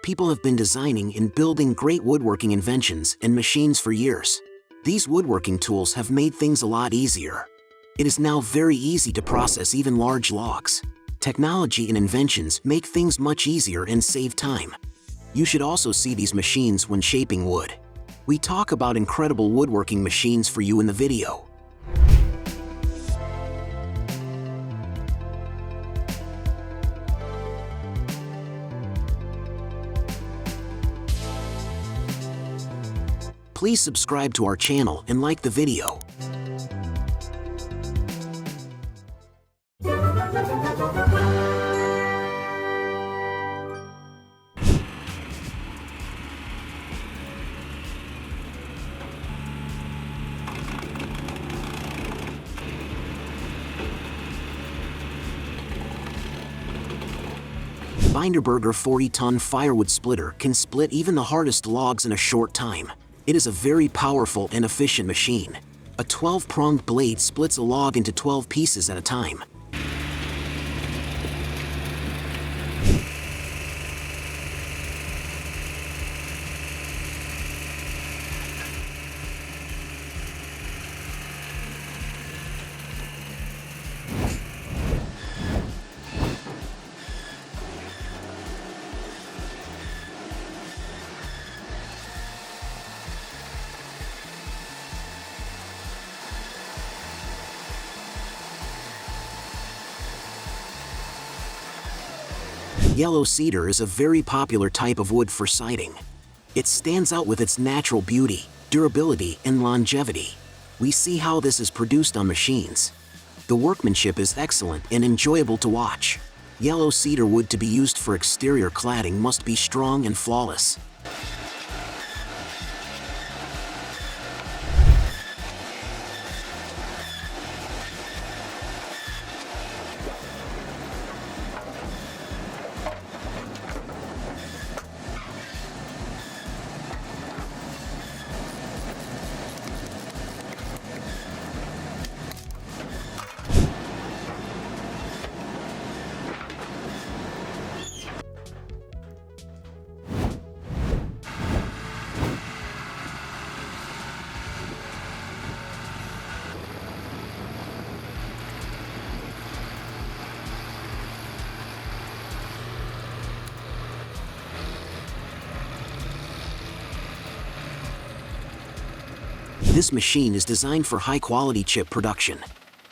people have been designing and building great woodworking inventions and machines for years. These woodworking tools have made things a lot easier. It is now very easy to process even large logs. Technology and inventions make things much easier and save time. You should also see these machines when shaping wood. We talk about incredible woodworking machines for you in the video. Please subscribe to our channel and like the video. Binderberger 40-ton firewood splitter can split even the hardest logs in a short time. It is a very powerful and efficient machine. A 12-pronged blade splits a log into 12 pieces at a time. Yellow cedar is a very popular type of wood for siding. It stands out with its natural beauty, durability, and longevity. We see how this is produced on machines. The workmanship is excellent and enjoyable to watch. Yellow cedar wood to be used for exterior cladding must be strong and flawless. This machine is designed for high-quality chip production.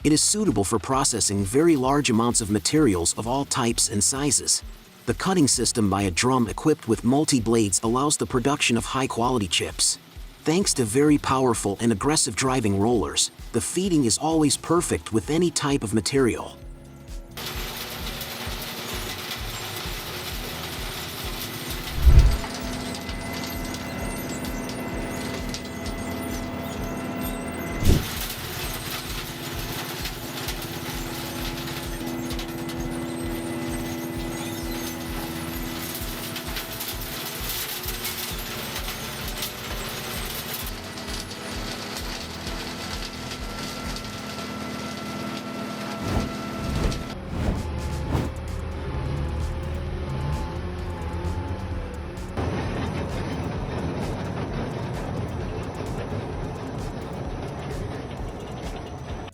It is suitable for processing very large amounts of materials of all types and sizes. The cutting system by a drum equipped with multi-blades allows the production of high-quality chips. Thanks to very powerful and aggressive driving rollers, the feeding is always perfect with any type of material.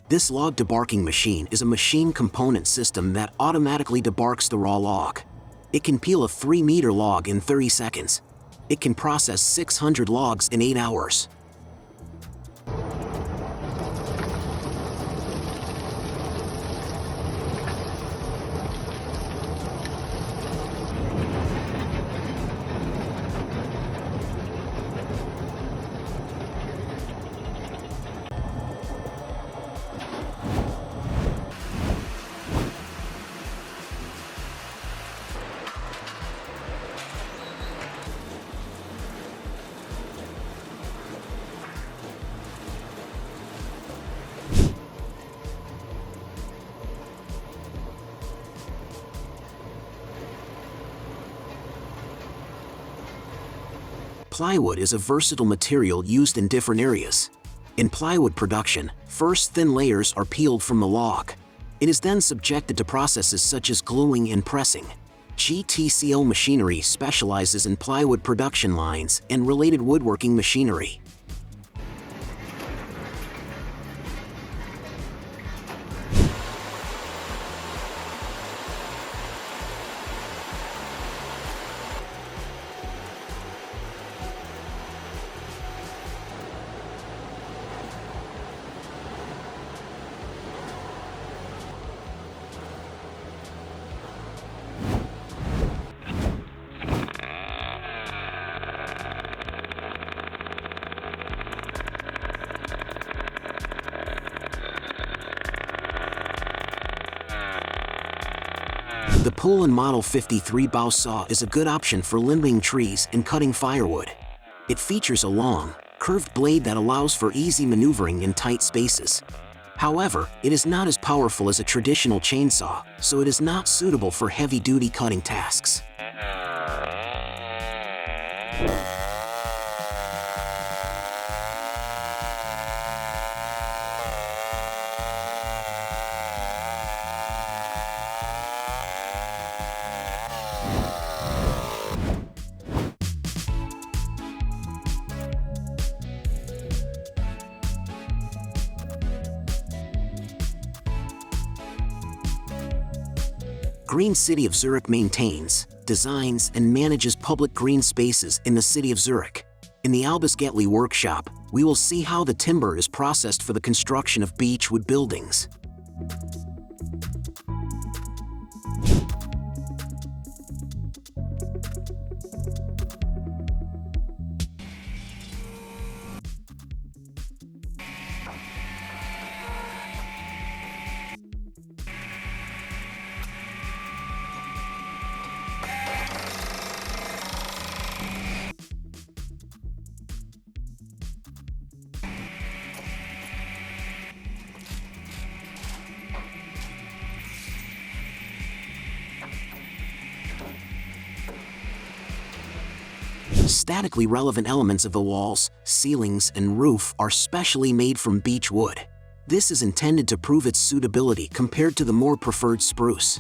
This log debarking machine is a machine component system that automatically debarks the raw log. It can peel a 3-meter log in 30 seconds. It can process 600 logs in 8 hours. Plywood is a versatile material used in different areas. In plywood production, first thin layers are peeled from the log. It is then subjected to processes such as gluing and pressing. GTCO machinery specializes in plywood production lines and related woodworking machinery. The Poland Model 53 bow saw is a good option for limbing trees and cutting firewood. It features a long, curved blade that allows for easy maneuvering in tight spaces. However, it is not as powerful as a traditional chainsaw, so it is not suitable for heavy-duty cutting tasks. Green City of Zurich maintains, designs, and manages public green spaces in the city of Zurich. In the Albus Getli workshop, we will see how the timber is processed for the construction of beechwood buildings. Statically relevant elements of the walls, ceilings, and roof are specially made from beech wood. This is intended to prove its suitability compared to the more preferred spruce.